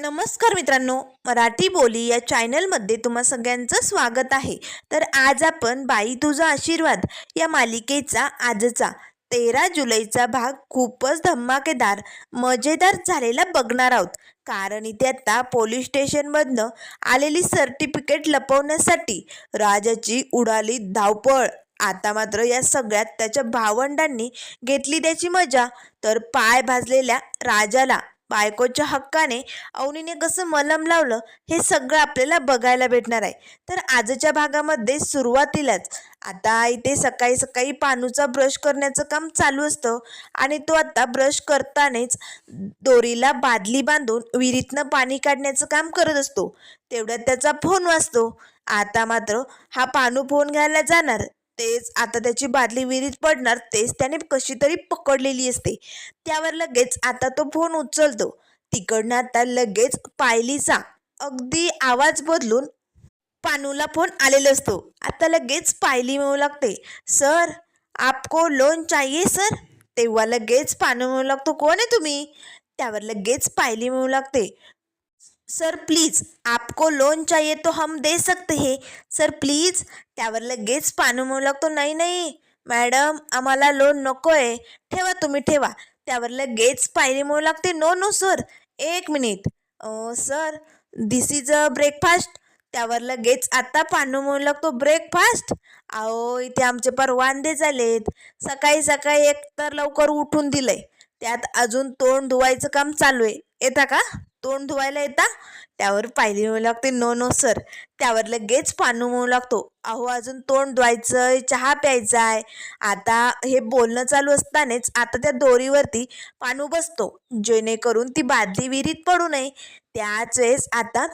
नमस्कार मित्रांनो, मराठी बोली या चॅनलमध्ये तुम्हा सगळ्यांचं स्वागत आहे. तर आज आपण बाई तुझा आशीर्वाद या मालिकेचा आजचा 13 जुलैचा भाग खूपच धमाकेदार मजेदार झालेला बघणार आहोत. कारण इथे आता पोलीस स्टेशनमधनं आलेली सर्टिफिकेट लपवण्यासाठी राजाची उडाली धावपळ. आता मात्र या सगळ्यात त्याच्या भावंडांनी घेतली त्याची मजा. तर पाय भाजलेल्या राजाला बायकोच्या हक्काने अवनीने कसं मलम लावलं हे सगळं आपल्याला बघायला भेटणार आहे. तर आजच्या भागामध्ये सुरुवातीलाच आता इथे सकाळी सकाळी पानूचा ब्रश करण्याचं काम चालू असतं आणि तो आता ब्रश करतानाच दोरीला बादली बांधून विहिरीतनं पाणी काढण्याचं काम करत असतो. तेवढ्यात त्याचा फोन वाजतो. आता मात्र हा पानू फोन घ्यायला जाणार, तेच आता त्याची बादली विहिरीत पडणार, तेच त्याने कशी तरी पकडलेली असते. त्यावर लगेच आता तो फोन उचलतो. तिकडनं आता लगेच पायलीचा अगदी आवाज बदलून पानूला फोन आलेला असतो. आता लगेच पायली म्हणू लागते, सर आपको लोन चाहिए सर. तेव्हा लगेच पानू म्हणू लागतो, कोण आहे तुम्ही. त्यावर लगेच पायली म्हणू लागते, सर प्लीज आपको लोन चाहिए तो हम दे सकते हैं सर प्लीज. त्यावर लगेच पानू म्हणू लागतो, नाही नाही मॅडम आम्हाला लोन नको आहे, ठेवा तुम्ही ठेवा. त्यावर लगेच पायरी म्हणू लागते, नो नो सर एक minute sir this is a breakfast. त्यावर लगेच आता पानू म्हणू लागतो, ब्रेकफास्ट अहो इथे आमचे पर वांदे झालेत, सकाळी सकाळी एक तर लवकर उठून दिलंय, त्यात अजून तोंड धुवायचं काम चालू आहे, येता का तोंड धुवायला येता. त्यावर पायली म्हणू लागते, नो नो सर. त्यावर लगेच पानू म्हणू लागतो, अहो अजून तोंड धुवायचंय, चहा प्यायचा आहे. आता हे बोलणं चालू असतानाच आता त्या दोरीवरती पानू बसतो जेणेकरून ती बादली विहिरीत पडू नये. त्याच वेळेस आता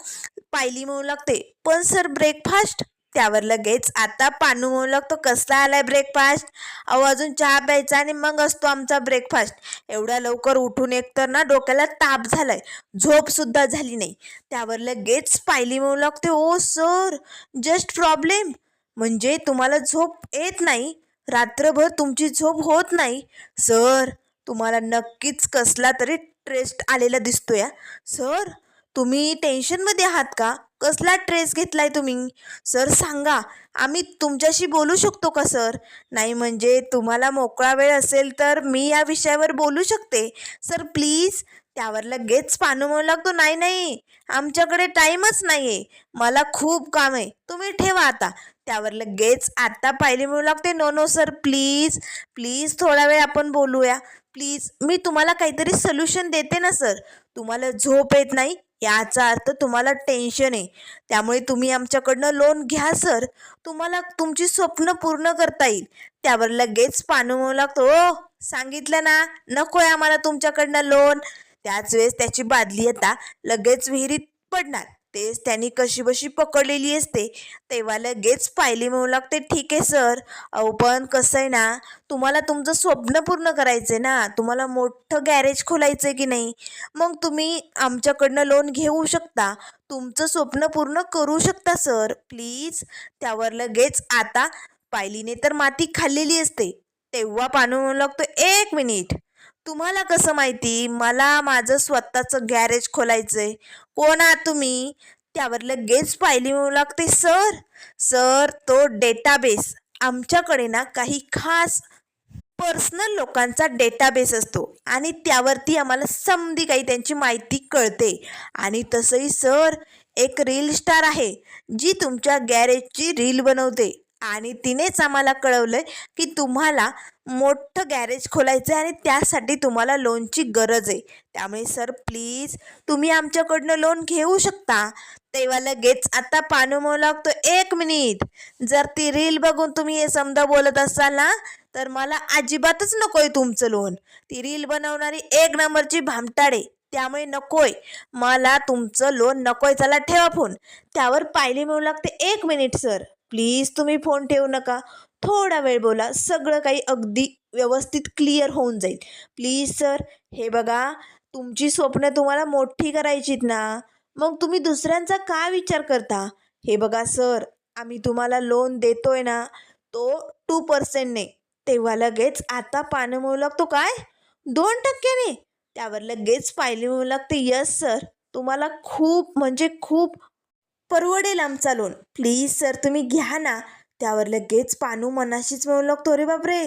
पायली म्हणू लागते, पण सर ब्रेकफास्ट. त्यावर लगेच आता पानू म्हणू लागतो, कसला आलाय ब्रेकफास्ट, अहो अजून चहा प्यायचा आणि मग असतो आमचा ब्रेकफास्ट. एवढ्या लवकर उठून एकतर ना डोक्याला ताप झालाय, झोप सुद्धा झाली नाही. त्यावर लगेच पायली म्हणू लागते, ओ सर जस्ट प्रॉब्लेम, म्हणजे तुम्हाला झोप येत नाही, रात्रभर तुमची झोप होत नाही. सर तुम्हाला नक्कीच कसला तरी ट्रेस्ट आलेला दिसतोय सर. तुम्ही टेन्शनमध्ये आहात का, कसला ट्रेस घेतलाय तुम्ही सर सांगा, आम्ही तुमच्याशी बोलू शकतो का सर. नाही म्हणजे तुम्हाला मोकळा वेळ असेल तर मी या विषयावर बोलू शकते सर प्लीज. त्यावर लगेच पानू म्हणू लागतो, नाही नाही आमच्याकडे टाईमच नाही आहे, मला खूप काम आहे, तुम्ही ठेवा आता. त्यावर लगेच आता पायली म्हणू लागते, no no sir please please थोडा वेळ आपण बोलूया प्लीज, मी तुम्हाला काहीतरी सोल्युशन देते ना सर. तुम्हाला झोप येत नाही याचा अर्थ तुम्हाला टेन्शन आहे, त्यामुळे तुम्ही आमच्याकडनं लोन घ्या सर, तुम्हाला तुमची स्वप्न पूर्ण करता येईल. त्यावर लगेच पानू म्हणू लागतो, ओ सांगितलं ना नको आहे आम्हाला तुमच्याकडनं लोन. त्याच वेळेस त्याची बादली आता लगेच विहिरीत पडणार, तेच त्यांनी कशीबशी पकडलेली असते. तेव्हा लगेच पायली म्हणू लागते, ठीक आहे सर, अहो पण कसं आहे ना, तुम्हाला तुमचं स्वप्न पूर्ण करायचं आहे ना, तुम्हाला मोठं गॅरेज खोलायचं आहे की नाही, मग तुम्ही आमच्याकडनं लोन घेऊ शकता, तुमचं स्वप्न पूर्ण करू शकता सर प्लीज. त्यावर लगेच आता पायलीने तर माती खाल्लेली असते. तेव्हा पानू म्हणू लागतो, एक मिनिट तुम्हाला कसं माहिती मला माझं स्वतःचं गॅरेज खोलायचंय, कोण आहात तुम्ही. त्यावर लगेच पायली म्हणू लागते, सर सर तो डेटाबेस आमच्याकडे ना काही खास पर्सनल लोकांचा डेटाबेस असतो आणि त्यावरती आम्हाला समधी काही त्यांची माहिती कळते. आणि तसंही सर एक रील स्टार आहे जी तुमच्या गॅरेजची रील बनवते आणि तिनेच आम्हाला कळवलंय की तुम्हाला मोठं गॅरेज खोलायचं आहे आणि त्यासाठी तुम्हाला लोनची गरज आहे, त्यामुळे सर प्लीज तुम्ही आमच्याकडनं लोन घेऊ शकता. तेव्हा लगेच आता पानू म्हणू लागतो, एक मिनिट जर ती रील बघून तुम्ही हे समजा बोलत असाल ना तर मला अजिबातच नकोय तुमचं लोन. ती रील बनवणारी एक नंबरची भामटाडे, त्यामुळे नकोय मला तुमचं लोन नकोय, चला ठेवा फोन. त्यावर पायली म्हणू लागते, एक मिनिट सर प्लीज तुम्ही फोन ठेवू नका, थोडा वेळ बोला, सगळं काही अगदी व्यवस्थित क्लिअर होऊन जाईल प्लीज सर. हे बघा तुमची स्वप्न तुम्हाला मोठी करायचीत ना, मग तुम्ही दुसऱ्यांचा का विचार करता. हे बघा सर आम्ही तुम्हाला लोन देतोय ना तो 2%ने. तेव्हा लगेच आता पानं म्हणू लागतो, काय 2%ने. त्यावर लगेच पायली म्हणू लागते, यस सर तुम्हाला खूप म्हणजे खूप परवडेल आमचा लोन. प्लीज सर तुम्ही घ्या ना. त्यावर लगेच पानू मनाशीच म्हणू लागतो, अरे बापरे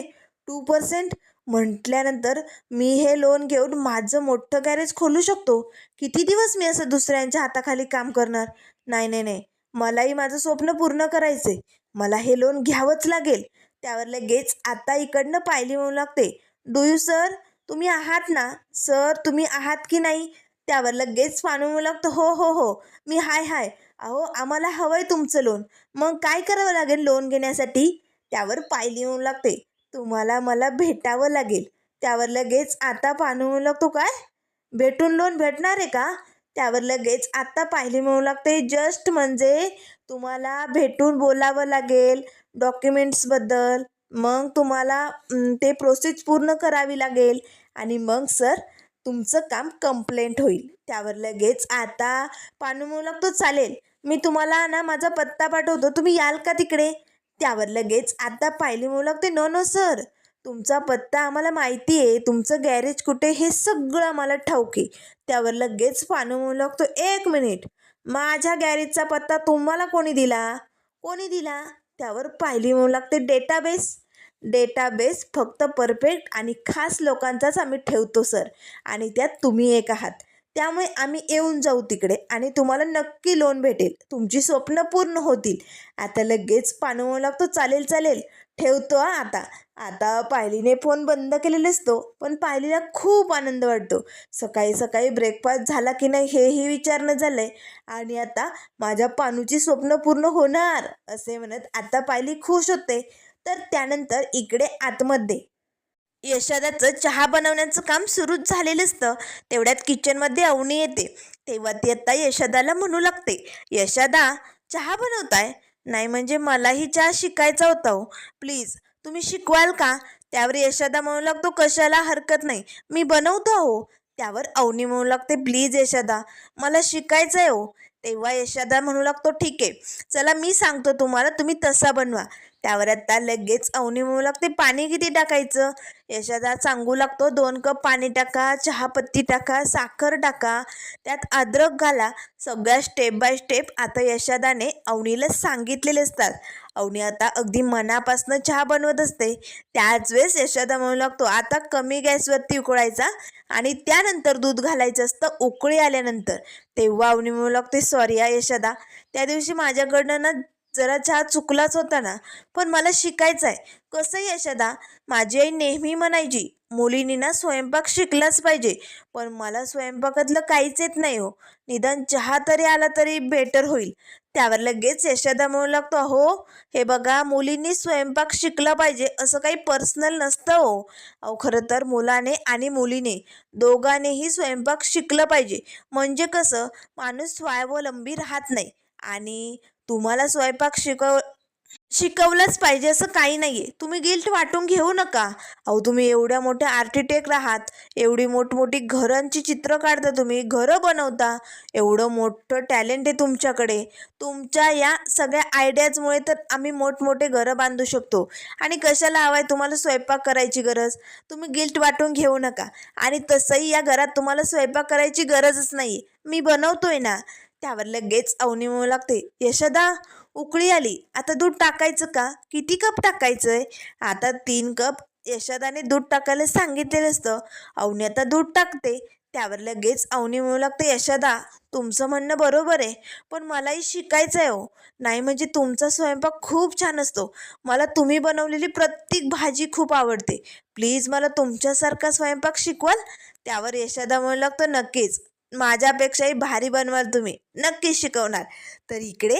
2% म्हटल्यानंतर मी हे लोन घेऊन माझं मोठं गॅरेज खोलू शकतो. किती दिवस मी असं दुसऱ्यांच्या हाताखाली काम करणार? नाही नाही नाही, मलाही माझं स्वप्न पूर्ण करायचंय. मला हे लोन घ्यावंच लागेल. त्यावर लगेच आता इकडनं पायली म्हणू लागते, डू यू सर, तुम्ही आहात ना सर, तुम्ही आहात की नाही? त्यावर लगेच पानू म्हणू लागतो, हो हो हो, मी हाय हाय. अहो आम्हाला हवंय तुमचं लोन. मग काय करावं लागेल लोन घेण्यासाठी? त्यावर पायली म्हणू लागते, तुम्हाला मला भेटावं लागेल. त्यावर लगेच आता पानू म्हणू लागतो, काय भेटून लोन भेटणार आहे का? त्यावर लगेच आता पायली म्हणू लागते, जस्ट म्हणजे तुम्हाला भेटून बोलावं लागेल डॉक्युमेंट्सबद्दल. मग तुम्हाला ते प्रोसेस पूर्ण करावी लागेल आणि मग सर तुमचं काम कंप्लेंट होईल. त्यावर लगेच आता पानू म्हणू लागतो, चालेल, मी तुम्हाला ना माझा पत्ता पाठवतो, तुम्ही याल का तिकडे? त्यावर लगेच आता पायली म्हणू लागते, नो नो सर, तुमचा पत्ता आम्हाला माहिती आहे, तुमचं गॅरेज कुठे हे सगळं आम्हाला ठाऊक आहे. त्यावर लगेच पानू म्हणू लागतो, एक मिनिट, माझ्या गॅरेजचा पत्ता तुम्हाला कोणी दिला? कोणी दिला? त्यावर पायली म्हणू लागते, डेटाबेस. डेटाबेस फक्त परफेक्ट आणि खास लोकांचाच आम्ही ठेवतो सर, आणि त्यात तुम्ही एक आहात. त्यामुळे आम्ही येऊन जाऊ तिकडे आणि तुम्हाला नक्की लोन भेटेल, तुमची स्वप्न पूर्ण होतील. आता लगेच पानू म्हणू लागतो, चालेल चालेल, ठेवतो हा आता. आता पायलीने फोन बंद केलेला असतो, पण पायलीला खूप आनंद वाटतो. सकाळी सकाळी ब्रेकफास्ट झाला की नाही हेही विचारणं झालं आहे, आणि आता माझ्या पानूची स्वप्न पूर्ण होणार असे म्हणत आता पायली खुश होते. तर त्यानंतर इकडे आतमध्ये यशादाचं चहा बनवण्याचं काम सुरूच झालेलं असतं. तेवढ्यात किचनमध्ये अवनी येते. तेव्हा ती आता यशादाला म्हणू लागते, यशादा चहा बनवताय? नाही म्हणजे मलाही चहा शिकायचा होता हो, प्लीज तुम्ही शिकवाल का? त्यावर यशादा म्हणू लागतो, कशाला हरकत नाही, मी बनवतो हो. त्यावर अवनी म्हणू लागते, प्लीज यशादा मला शिकायचं आहे हो. तेव्हा यशादा म्हणू लागतो, ठीक आहे, चला मी सांगतो तुम्हाला, तुम्ही तसा बनवा. त्यावर आता लगेच अवनी म्हणू लागते, पाणी किती टाकायचं? यशादा सांगू लागतो, 2 कप पाणी टाका, चहापत्ती टाका, साखर टाका, त्यात अद्रक घाला. सगळ्या स्टेप बाय स्टेप आता यशादाने अवनीला सांगितलेले असतात. अवनी आता अगदी मनापासनं चहा बनवत असते. त्याच वेळेस यशादा म्हणू लागतो, आता कमी गॅसवरती उकळायचा आणि त्यानंतर दूध घालायचं असतं उकळी आल्यानंतर. तेव्हा अवनी म्हणू लागते, सॉरी हा यशादा, त्या दिवशी माझ्याकडनं ना जरा चहा चुकलाच होता ना, पण मला शिकायचं आहे. कसं यशदा, माझी आई नेहमी म्हणायची, मुलींनी ना स्वयंपाक शिकलाच पाहिजे, पण मला स्वयंपाकातलं काहीच येत नाही हो, निदान चहा तरी आला तरी बेटर होईल. त्यावर लगेच यशदा म्हणू लागतो, हो हे बघा, मुलींनी स्वयंपाक शिकला पाहिजे असं काही पर्सनल नसतं हो. अहो खरं तर मुलाने आणि मुलीने दोघांनीही स्वयंपाक शिकलं पाहिजे, म्हणजे कसं माणूस स्वावलंबी राहत नाही. आणि तुम्हाला स्वयंपाक शिकवलंच पाहिजे असं काही नाही आहे, तुम्ही गिल्ट वाटून घेऊ नका. अहो तुम्ही एवढ्या मोठ्या आर्किटेक्ट आहात, एवढी मोठमोठी घरांची चित्र काढता, तुम्ही घरं बनवता, एवढं मोठं टॅलेंट आहे तुमच्याकडे. तुमच्या या सगळ्या आयडियाजमुळे तर आम्ही मोठमोठे घरं बांधू शकतो, आणि कशाला हवं आहे तुम्हाला स्वयंपाक करायची गरज? तुम्ही गिल्ट वाटून घेऊ नका. आणि तसंही या घरात तुम्हाला स्वयंपाक करायची गरजच नाही, मी बनवतोय ना. त्यावर लगेच अवनी म्हणू लागते, यशदा उकळी आली, आता दूध टाकायचं का? किती कप टाकायचंय? आता 3 कप यशदाने दूध टाकायला सांगितलेलं असतं. अवनी आता दूध टाकते. त्यावर लगेच अवनी म्हणू लागते, यशदा तुमचं म्हणणं बरोबर आहे, पण मलाही शिकायचं आहे हो. नाही म्हणजे तुमचा स्वयंपाक खूप छान असतो, मला तुम्ही बनवलेली प्रत्येक भाजी खूप आवडते, प्लीज मला तुमच्यासारखा स्वयंपाक शिकवाल? त्यावर यशदा म्हणू लागतं, नक्कीच, माझ्यापेक्षाही भारी बनवाल तुम्ही, नक्कीच शिकवणार. तर इकडे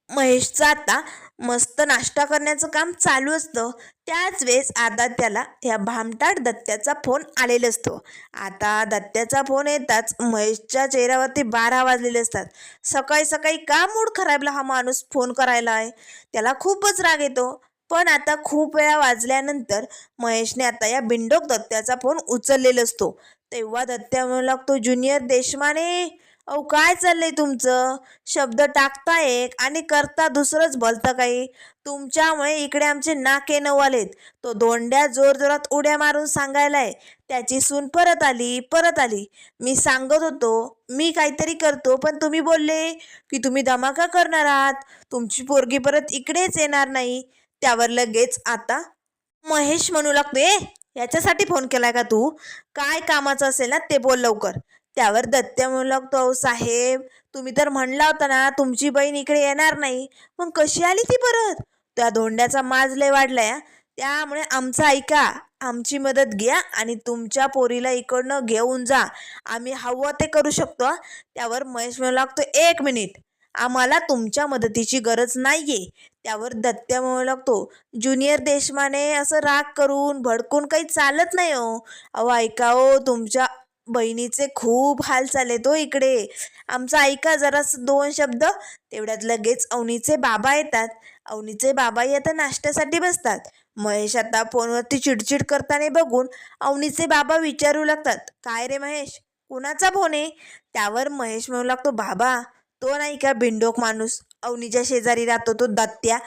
महेशचा आता मस्त नाश्ता करण्याचं काम चालू असतं. त्याच वेळेस आता त्याला ह्या भामटाड दत्त्याचा फोन आलेला असतो. आता दत्त्याचा फोन येताच महेशच्या चेहऱ्यावरती 12 वाजलेले असतात. सकाळी सकाळी का मूड खराबला हा माणूस फोन करायला आहे? त्याला खूपच राग येतो. पण आता खूप वेळा वाजल्यानंतर महेशने आता या बिंडोक दत्त्याचा फोन उचललेला असतो. तेव्हा दत्त्या म्हणू लागतो, ज्युनियर देशमाने, अहो काय चाललंय तुमचं? शब्द टाकता एक आणि करता दुसरंच बोलता काही. तुमच्यामुळे इकडे आमचे नाके नऊ आलेत. तो दोंड्या जोरजोरात उड्या मारून सांगायलाय त्याची सून परत आली परत आली. मी सांगत होतो मी काहीतरी करतो, पण तुम्ही बोलले की तुम्ही धमाका करणार आहात, तुमची पोरगी परत इकडेच येणार नाही. त्यावर लगेच आता महेश म्हणू लागतो, याच्यासाठी फोन केलाय का तू? काय कामाचं असेल ना ते बोल लवकर. त्यावर दत्त्या म्हणू लागतो, अहो साहेब, तुम्ही तर म्हणला होता ना तुमची बहीण इकडे येणार नाही, मग कशी आली ती परत? त्या धोंड्याचा माज लय वाढलाय हा. त्यामुळे आमचं ऐका, आमची मदत घ्या आणि तुमच्या पोरीला इकडनं घेऊन जा. आम्ही हवं ते करू शकतो हा. त्यावर महेश म्हणू लागतो, 1 मिनिट, आम्हाला तुमच्या मदतीची गरज नाहीये. त्यावर दत्त्या म्हणू लागतो, ज्युनियर देशमाने असं राग करून भडकून काही चालत नाही हो. अहो ऐका हो, तुमच्या बहिणीचे खूप हाल चाललेत हो इकडे. आमचं ऐका जरासं 2 शब्द. तेवढ्यात लगेच अवनीचे बाबा येतात. अवनीचे बाबाही आता नाश्त्यासाठी बसतात. महेश आता फोनवरती चिडचिड करताना बघून अवनीचे बाबा विचारू लागतात, काय रे महेश, कुणाचा फोन आहे? त्यावर महेश म्हणू लागतो, बाबा, तो नाही का बिंडोक माणूस अवनीच्या शेजारी राहतो तो दत्त्या.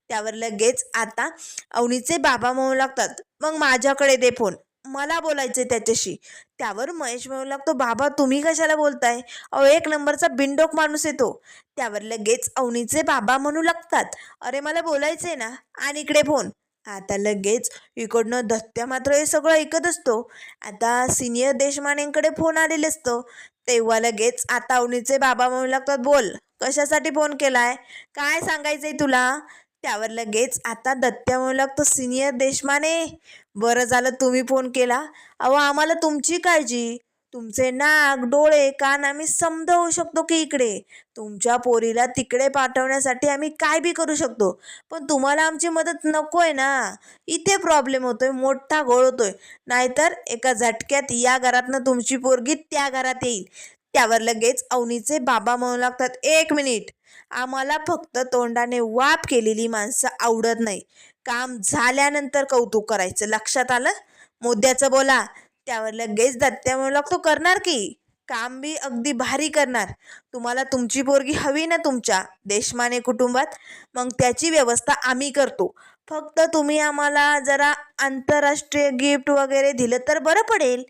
त्यावर लगेच आता अवनीचे बाबा म्हणू लागतात, मग माझ्याकडे दे फोन, मला बोलायचे त्याच्याशी. त्यावर महेश म्हणू लागतो, बाबा तुम्ही कशाला बोलताय? अहो 1 नंबरचा बिंडोक माणूस येतो. त्यावर लगेच अवनीचे बाबा म्हणू लागतात, अरे मला बोलायचंय ना, आणि इकडे फोन. आता लगेच इकडनं दत्त्या मात्र हे सगळं ऐकत असतो. आता सिनियर देशमानेंकडे फोन आलेले असतो. तेव्हा लगेच आता अवनीचे बाबा म्हणू लागतात, बोल, कशासाठी फोन केलाय, काय सांगायचंय तुला? त्यावर लगेच आता दत्त्या म्हणू लागतो, सिनियर देशमाने, बरं झालं तुम्ही फोन केला. अहो आम्हाला तुमची काळजी, तुमचे नाक डोळे कान आम्ही समजावू शकतो की इकडे तुमच्या पोरीला तिकडे पाठवण्यासाठी आम्ही काय बी करू शकतो, पण तुम्हाला आमची मदत नको आहे ना. इथे प्रॉब्लेम होतोय, मोठा घोळ होतोय, नाहीतर एका झटक्यात या घरातनं तुमची पोरगी त्या घरात येईल. त्यावर लगेच अवनीचे बाबा म्हणू लागतात, 1 मिनिट, आम्हाला फक्त तोंडाने वाप केलेली माणसं आवडत नाही, काम झाल्यानंतर कौतुक करायचं, लक्षात आलं? मुद्द्याचं बोला. त्यावर लगेच दत्त्या म्हणू लागतो, करणार की, काम बी अगदी भारी करणार. तुम्हाला तुमची पोरगी हवी ना तुमच्या देशमाने कुटुंबात, मग त्याची व्यवस्था आम्ही करतो. फक्त तुम्ही आम्हाला जरा आंतरराष्ट्रीय गिफ्ट वगैरे दिलं तर बरं पडेल.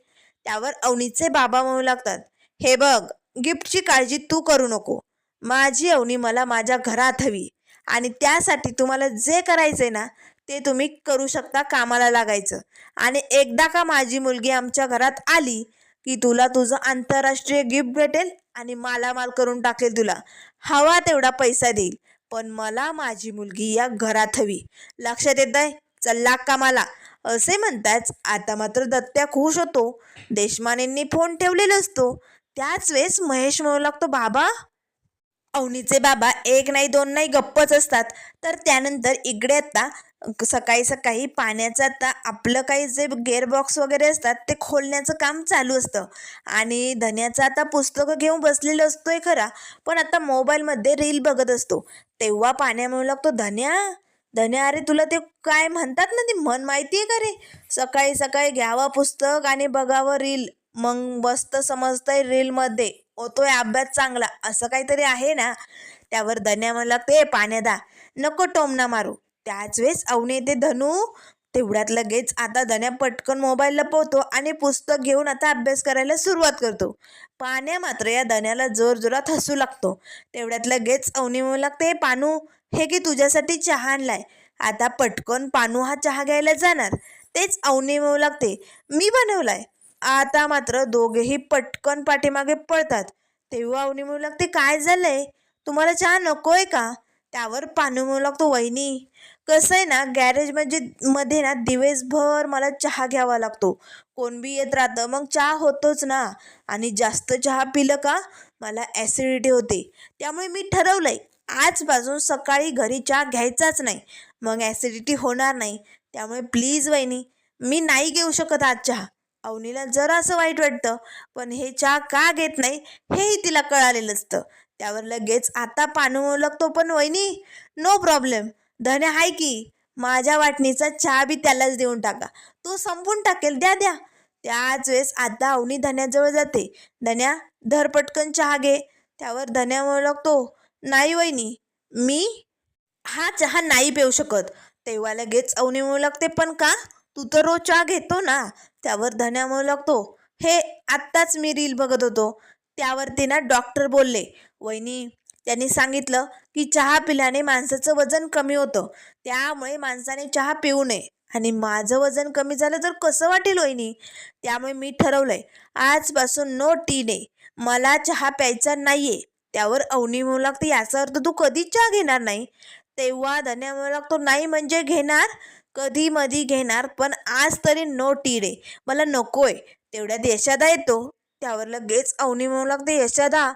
त्यावर अवनीचे बाबा म्हणू लागतात, हे बघ, गिफ्टची काळजी तू करू नको, माझी अवनी मला माझ्या घरात हवी, आणि त्यासाठी तुम्हाला जे करायचंय ना ते तुम्ही करू शकता, कामाला लागायचं. आणि एकदा का माझी मुलगी आमच्या घरात आली की तुला तुझं आंतरराष्ट्रीय गिफ्ट भेटेल आणि मालामाल करून टाकेल, तुला हवा तेवढा पैसा देईल, पण मला माझी मुलगी या घरात हवी. लक्षात येत आहे? चल लाग कामाला. असे म्हणताच आता मात्र दत्त्या खुश होतो. देशमानेंनी फोन ठेवलेला असतो. त्याच वेळेस महेश म्हणू लागतो, बाबा. अवनीचे बाबा एक नाही दोन नाही गप्पच असतात. तर त्यानंतर इकडे आता सकाळी सकाळी पाण्याचं आता आपलं काही जे गेअरबॉक्स वगैरे असतात ते खोलण्याचं काम चालू असतं. आणि धन्याचं आता पुस्तकं घेऊन बसलेलं असतोय खरा, पण आता मोबाईलमध्ये रील बघत असतो. तेव्हा पाण्या म्हणू लागतो, धन्या, धन्या, अरे तुला ते काय म्हणतात ना, ती म्हण माहिती आहे का रे? सकाळी सकाळी घ्यावं पुस्तक आणि बघावं रील, मग बसत समजतंय रीलमध्ये होतोय अभ्यास चांगला, असं काहीतरी आहे ना. त्यावर धन्या म्हणला, ते पाण्यादा नको टोमना मारू. त्याच वेळेस अवनी येते, धनू. तेवढ्यात लगेच आता धन्या पटकन मोबाईल लपवतो आणि पुस्तक घेऊन आता अभ्यास करायला सुरुवात करतो. पाण्या मात्र या धन्याला जोरजोरात हसू लागतो. तेवढ्यात लगेच अवनी म्हणू लागते, पानू, हे की तुझ्यासाठी चहा आणलाय. आता पटकन पानू हा चहा घ्यायला जाणार. तेच अवनी म्हणू लागते, मी बनवलाय. आता मात्र दोघेही पटकन पाठीमागे पळतात. तेव्हा अवनी म्हणू लागते, काय झालंय, तुम्हाला चहा नकोय का? त्यावर पानू म्हणू लागतो, वहिनी, कसं आहे ना, गॅरेज मध्ये ना दिवसभर मला चहा घ्यावा लागतो, कोण बी येत राहतं, मग चहा होतोच ना, आणि जास्त चहा पिलं का मला ॲसिडिटी होते. त्यामुळे मी ठरवलंय आजपासून सकाळी घरी चहा घ्यायचाच नाही, मग ॲसिडिटी होणार नाही. त्यामुळे प्लीज वहिनी, मी नाही घेऊ शकत आज चहा. अवनीला जरासं वाईट वाटतं, पण हे चहा का घेत नाही हेही तिला कळालेलं असतं. त्यावर लगेच आता पानू म्हणू लागतो, पण वहिनी, नो प्रॉब्लेम, धन्या हाय की, माझ्या वाटणीचा चहा बी त्यालाच देऊन टाका, तो संपून टाकेल, द्या द्या. त्याच वेळेस आता अवनी धन्याजवळ जाते. धन्या, धर पटकन चहा घे. त्यावर धन्या म्हणू लागतो, नाही वहिनी, मी हा चहा नाही पिऊ शकत. तेव्हा लगेच अवनी म्हणू लागते, पण का? तू तर रोज चहा घेतो ना. त्यावर धन्या म्हणू लागतो, हे आत्ताच मी रील बघत होतो, त्यावरती ना डॉक्टर बोलले वहिनी, त्यांनी सांगितलं की चहा पिल्याने माणसाचं वजन कमी होतं, त्यामुळे माणसाने चहा पिऊ नये. आणि माझं वजन कमी झालं तर कसं वाटेल वहिनी? त्यामुळे मी ठरवलंय आजपासून नो टी डे, मला चहा प्यायचा नाहीये. त्यावर अवनी म्हणू लागते, याचा अर्थ तू कधीच चहा घेणार नाही. तेव्हा धन्या म्हणू लागतो, नाही म्हणजे घेणार, कधी मधी घेणार, पण आज तरी नो टी डे, मला नकोय. तेवढ्यात यशादा येतो. त्यावर लगेच अवनी म्हणू लागते, यशादा,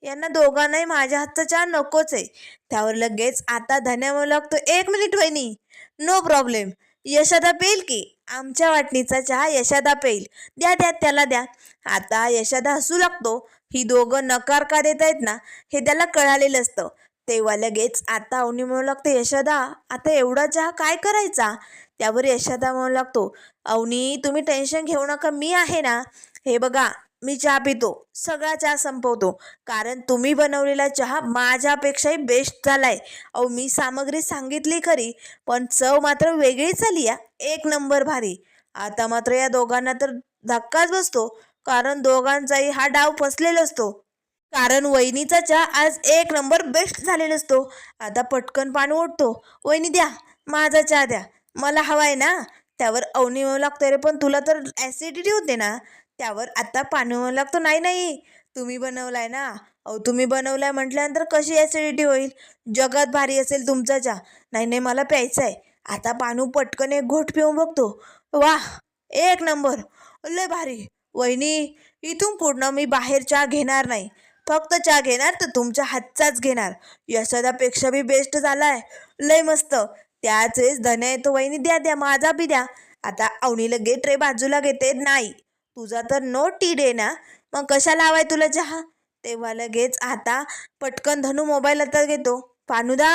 यांना दोघांनाही माझ्या हातचा चहा नकोच आहे. त्यावर लगेच आता धन्या म्हणू लागतो, एक मिनिट वहिनी, नो प्रॉब्लेम, यशादा पेल की, आमच्या वाटणीचा चहा यशादा पेल, द्या द्या त्याला द्या. आता यशादा हसू लागतो. ही दोघं नकार का देत आहेत ना, हे त्याला कळालेलं असतं. तेव्हा लगेच आता अवनी म्हणू लागते, यशादा, आता एवढा चहा काय करायचा? त्यावर यशादा म्हणू लागतो, अवनी, तुम्ही टेन्शन घेऊ नका, मी आहे ना. हे बघा, मी चहा पितो, सगळा चहा संपवतो, कारण तुम्ही बनवलेला चहा माझ्यापेक्षाही बेस्ट झालाय. अहो, मी सामग्री सांगितली खरी, पण चव मात्र वेगळीच आली या, एक नंबर भारी. आता मात्र या दोघांना तर धक्काच बसतो, कारण दोघांचाही हा डाव फसलेला असतो. कारण वहिनीचा चहा आज एक नंबर बेस्ट झालेला असतो. आता पटकन पाणी ओढतो, वहिनी द्या, माझा चहा द्या, मला हवाय ना. त्यावर अवनी म्हणू लागतो, रे पण तुला तर ॲसिडिटी होते ना. त्यावर आता पाणी म्हणू लागतो, नाही नाही, तुम्ही बनवलाय ना. अहो, तुम्ही बनवलाय म्हटल्यानंतर कशी ॲसिडिटी होईल? जगात भारी असेल तुमचा चहा. नाही नाही, मला प्यायचा आहे. आता पानू पटकन एक घोट पिऊन बघतो, वाह, एक नंबर, लय भारी. वहिनी, इथून पुढनं मी बाहेर चहा घेणार नाही, फक्त चहा घेणार तर तुमच्या हातचाच घेणार, यशोदापेक्षा बी बेस्ट झालाय, लय मस्त. त्याच वेळेस धन्या येतो, वहिनी द्या द्या, माझा बी द्या. आता अवनी लगेच ट्रे बाजूला घेते, नाही, तुझा तर नो टी डे ना, मग कशाला हवाय तुला चहा? तेव्हा लगेच आता पटकन धनू मोबाईल हातात घेतो, पानुदा,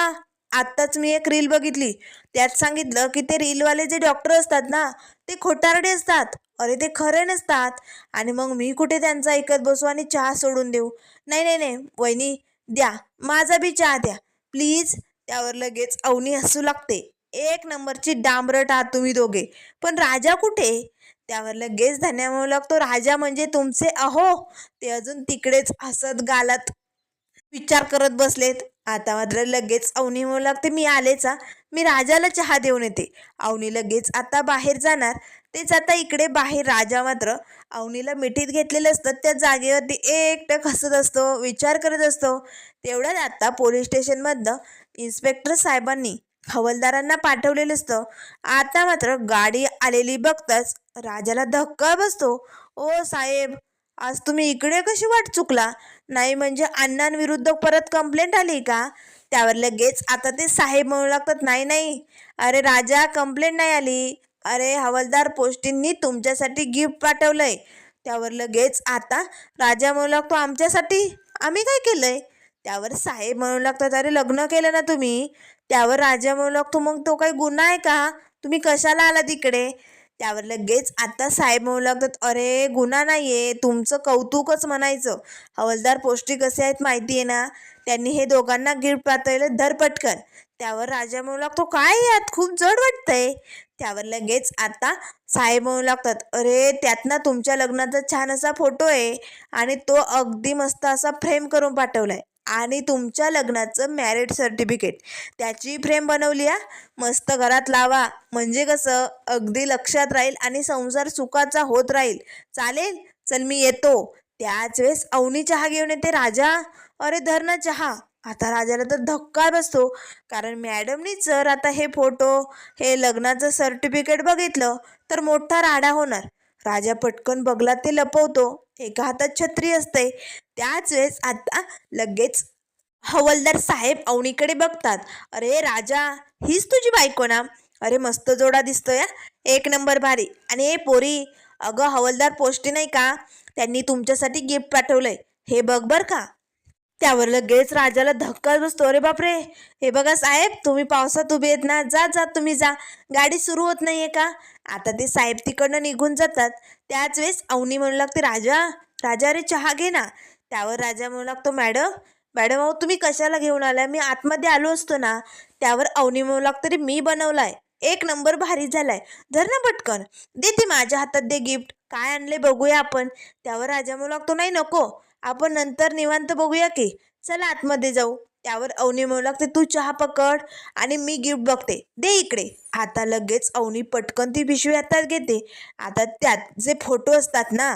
आत्ताच मी एक रील बघितली, त्यात सांगितलं की ते रीलवाले जे डॉक्टर असतात ना, ते खोटारडे असतात. अरे ते खरे नसतात. आणि मग मी कुठे त्यांचं ऐकत बसू आणि चहा सोडून देऊ? नाही नाही नाही वहिनी, द्या, माझा बी चहा द्या प्लीज. त्यावर लगेच अवनी हसू लागते, एक नंबरची डांबरट आहात तुम्ही दोघे, पण राजा कुठे? त्यावर लगेच धन्या म्हणू लागतो, राजा म्हणजे तुमचे अहो, ते अजून तिकडेच हसत गालात विचार करत बसलेत. आता मात्र लगेच अवनी म्हणू लागते, मी आलेच हा, मी राजाला चहा देऊन येते. अवनी लगेच आता बाहेर जाणार. तेच आता इकडे बाहेर राजा मात्र अवनीला मिठीत घेतलेलं असतं, त्या जागेवरती एकटक हसत असतो, विचार करत असतो. तेवढ्यात आता पोलीस स्टेशनमधनं इन्स्पेक्टर साहेबांनी हवालदारांना पाठवलेलं असतं. आता मात्र गाडी आलेली बघताच राजाला धक्का बसतो, ओ साहेब, आज तुम्ही इकडे कशी वाट चुकला? नाही म्हणजे अण्णांविरुद्ध परत कंप्लेंट आली का? त्यावर लगेच आता ते साहेब म्हणू लागतात, नाही नाही, अरे राजा, कंप्लेंट नाही आली, अरे हवालदार पोस्टींनी तुमच्यासाठी गिफ्ट पाठवलंय. त्यावर लगेच आता राजा म्हणू लागतो, आमच्यासाठी? आम्ही काय केलंय? त्यावर साहेब म्हणू लागतात, अरे लग्न केलं ना तुम्ही. त्यावर राजा म्हणू लागतो, मग तो काही गुन्हा आहे का? तुम्ही कशाला आला तिकडे? त्यावर लगेच आता साहेब म्हणू लागतात, अरे गुन्हा नाहीये, तुमचं कौतुकच म्हणायचं. हवालदार पोस्टी कसे आहेत माहिती आहे ना, त्यांनी हे दोघांना गिफ्ट पाठवलं, धर पटकन. त्यावर राजा म्हणू लागतो, काय यात खूप जड वाटतंय. त्यावर लगेच आता साहेब म्हणू लागतात, अरे त्यात ना तुमच्या लग्नाचा छान असा फोटो आहे, आणि तो अगदी मस्त असा फ्रेम करून पाठवलाय, आणि तुमच्या लग्नाचं मॅरेज सर्टिफिकेट, त्याची फ्रेम बनवली आहे, मस्त घरात लावा, म्हणजे कसं अगदी लक्षात राहील आणि संसार सुखाचा होत राहील. चालेल, चल मी येतो. त्याच वेळेस अवनी चहा घेऊन येते, राजा, अरे धर ना चहा. आता राजाला तर धक्का बसतो, कारण मॅडमनी जर आता हे फोटो, हे लग्नाचं सर्टिफिकेट बघितलं तर मोठा राडा होणार. राजा पटकन बगला ते लपवतो, एका हातात छत्री असते. त्याच वेळेस आता लगेच हवालदार साहेब अवनीकडे बघतात, अरे राजा, हीच तुझी बायको ना? अरे मस्त जोडा दिसतोय, एक नंबर भारी. आणि ए पोरी, अगं हवालदार पोस्टी नाही का, त्यांनी तुमच्यासाठी गिफ्ट पाठवलंय, हे बघ बर का. त्यावर लगेच राजाला धक्का बसतो, अरे बापरे, हे बघा साहेब, तुम्ही पावसात उभे आहेत ना, जा जा तुम्ही जा, गाडी सुरू होत नाहीये का? आता ते साहेब तिकडनं निघून जातात. त्याच वेळेस अवनी म्हणू लागते, राजा राजा अरे चहा घे ना. त्यावर राजा म्हणू लागतो, मॅडम मॅडम अहो तुम्ही कशाला घेऊन आलाय, मी आतमध्ये आलो असतो ना. त्यावर अवनी म्हणू लागतो, रे मी बनवलाय, एक नंबर भारी झालाय, धर ना पटकन, दे ते माझ्या हातात दे गिफ्ट, काय आणले बघूया आपण. त्यावर राजा म्हणू लागतो, नाही नको, आपण नंतर निवांत बघूया की, चला आतमध्ये जाऊ. त्यावर अवनी म्हणू लागते, तू चहा पकड आणि मी गिफ्ट बघते, दे इकडे. आता लगेच अवनी पटकन ती पिशवी हातात घेते. आता त्यात जे फोटो असतात ना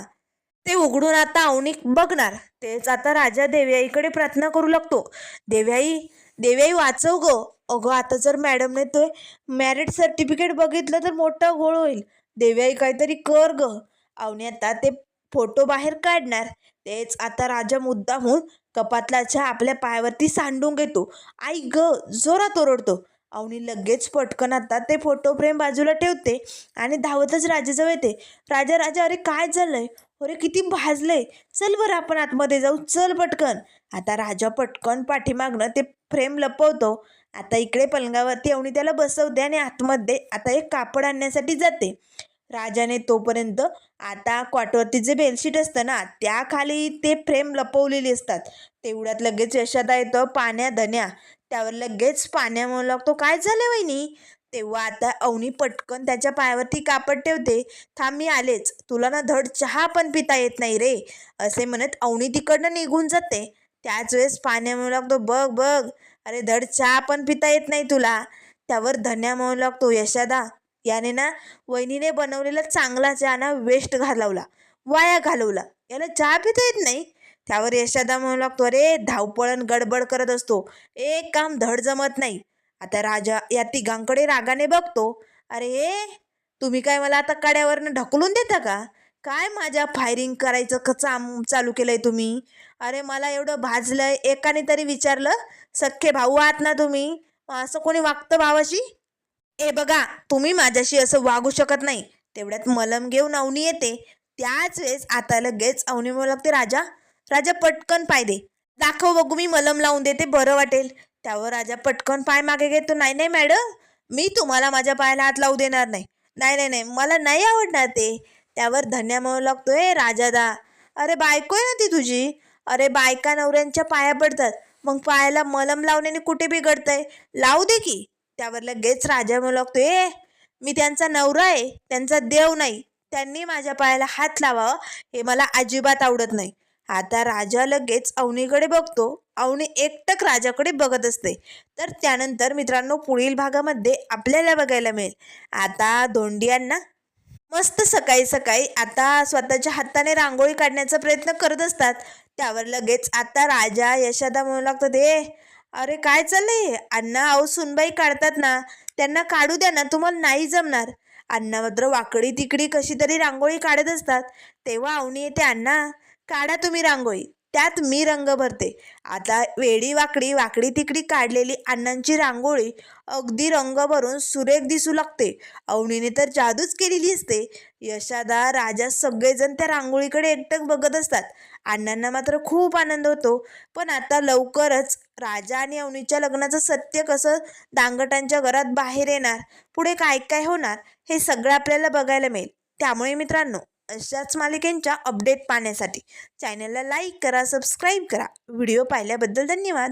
ते उघडून आता अवनी बघणार. तेच आता राजा देवयाईकडे प्रार्थना करू लागतो, देवयाई देवयाई वाचव ग. अगं आता जर मॅडमने ते मॅरिट सर्टिफिकेट बघितलं तर मोठा घोळ होईल, देवयाई काहीतरी कर ग. अवनी आता ते फोटो बाहेर काढणार. तेच आता राजा मुद्दामहून कपातला चहा आपल्या पायावरती सांडून घेतो. आई ग, जोरात ओरडतो. अवनी लगेच पटकन आता ते फोटो फ्रेम बाजूला ठेवते आणि धावतच राजाजवळ येते. राजा राजा अरे काय झालंय, अरे किती भाजलंय, चल बरं आपण आतमध्ये जाऊ, चल पटकन. आता राजा पटकन पाठीमागनं ते फ्रेम लपवतो. आता इकडे पलंगावरती अवनी त्याला बसवते आणि आतमध्ये आता एक कापड आणण्यासाठी जाते. राजाने तोपर्यंत आता क्वाटवरती जे बेडशीट असतं ना त्या खाली ते फ्रेम लपवलेली असतात. तेवढ्यात लगेच यशोदा येतं, पाण्या धन्या. त्यावर लगेच पाण्या म्हणू लागतो, काय झालं वहिनी. तेव्हा आता अवनी पटकन त्याच्या पायावरती कापड ठेवते. थांब मी आलेच, तुला ना धड चहा पण पिता येत नाही रे, असे म्हणत अवनी तिकडनं निघून जाते. त्याच वेळेस पाण्या म्हणू लागतो, बघ बघ, अरे धड चहा पण पिता येत नाही तुला. त्यावर धन्या म्हणू लागतो, यशोदा याने ना वहिनीने बनवलेला चांगला चहा ना वेस्ट घालवला, वाया घालवला, याला चहा पिता येत नाही. त्यावर यशोदा म्हणू लागतो, अरे धावपळण गडबड करत असतो, एक काम धड जमत नाही. आता राजा या तिघांकडे रागाने बघतो, अरे तुम्ही काय मला आता कड्यावरनं ढकलून देता का, काय माझ्या फायरिंग करायचं चालू केलंय तुम्ही. अरे मला एवढं भाजलंय, एकाने तरी विचारलं, सख्खे भाऊ आहात ना तुम्ही, असं कोणी वागतं भावाशी. ए बघा, तुम्ही माझ्याशी असं वागू शकत नाही. तेवढ्यात मलम घेऊन अवनी येते. त्याच वेळेस आता लगेच अवनी म्हणू लागते, राजा राजा पटकन पाय दे, दाखव बघू, मी मलम लावून देते, बरं वाटेल. त्यावर राजा पटकन पाय मागे घेतो, नाही नाही मॅडम, मी तुम्हाला माझ्या पायाला हात लावू देणार नाही, नाही नाही नाही, मला नाही आवडणार ते. त्यावर धन्या म्हणू लागतोय, राजादा अरे बायको आहे ना ती तुझी, अरे बायका नवऱ्यांच्या पाया पडतात, मग पायाला मलम लावण्याने कुठे बिघडतंय, लावू दे की. त्यावर लगेच राजा म्हणू लागतोय, मी त्यांचा नवरा आहे, त्यांचा देव नाही, त्यांनी माझ्या पायाला हात लावावा हे मला अजिबात आवडत नाही. आता राजा लगेच अवनीकडे बघतो. अवनी एकटक राजाकडे बघत असते. तर त्यानंतर मित्रांनो पुढील भागामध्ये आपल्याला बघायला मिळेल, आता धोंडियांना मस्त सकाळी सकाळी आता स्वतःच्या हाताने रांगोळी काढण्याचा प्रयत्न करत असतात. त्यावर लगेच आता राजा यशोदा म्हणू लागतात, अरे काय चाललंय अण्णा, अहो सुनबाई काढतात ना, त्यांना काढू द्या ना, तुम्हाला नाही जमणार. अण्णा मात्र वाकडी तिकडी कशी तरी रांगोळी काढत असतात. तेव्हा अवनी येते, अण्णा काढा तुम्ही रांगोळी, त्यात मी रंग भरते. आता वेडी वाकडी वाकडी तिकडी काढलेली अण्णांची रांगोळी अगदी रंग भरून सुरेख दिसू लागते. अवनीने तर जादूच केलेली असते. यशोदा राजा सगळेजण त्या रांगोळीकडे एकटक बघत असतात. अण्णांना मात्र खूप आनंद होतो. पण आता लवकरच राजा आणि अवनीच्या लग्नाचं सत्य कसं दांगटांच्या घरात बाहेर येणार, पुढे काय काय होणार हे सगळं आपल्याला बघायला मिळेल. त्यामुळे मित्रांनो अशाच मालिकेंच्या अपडेट पाहण्यासाठी चॅनलला लाईक करा, सबस्क्राईब करा. व्हिडिओ पाहिल्याबद्दल धन्यवाद.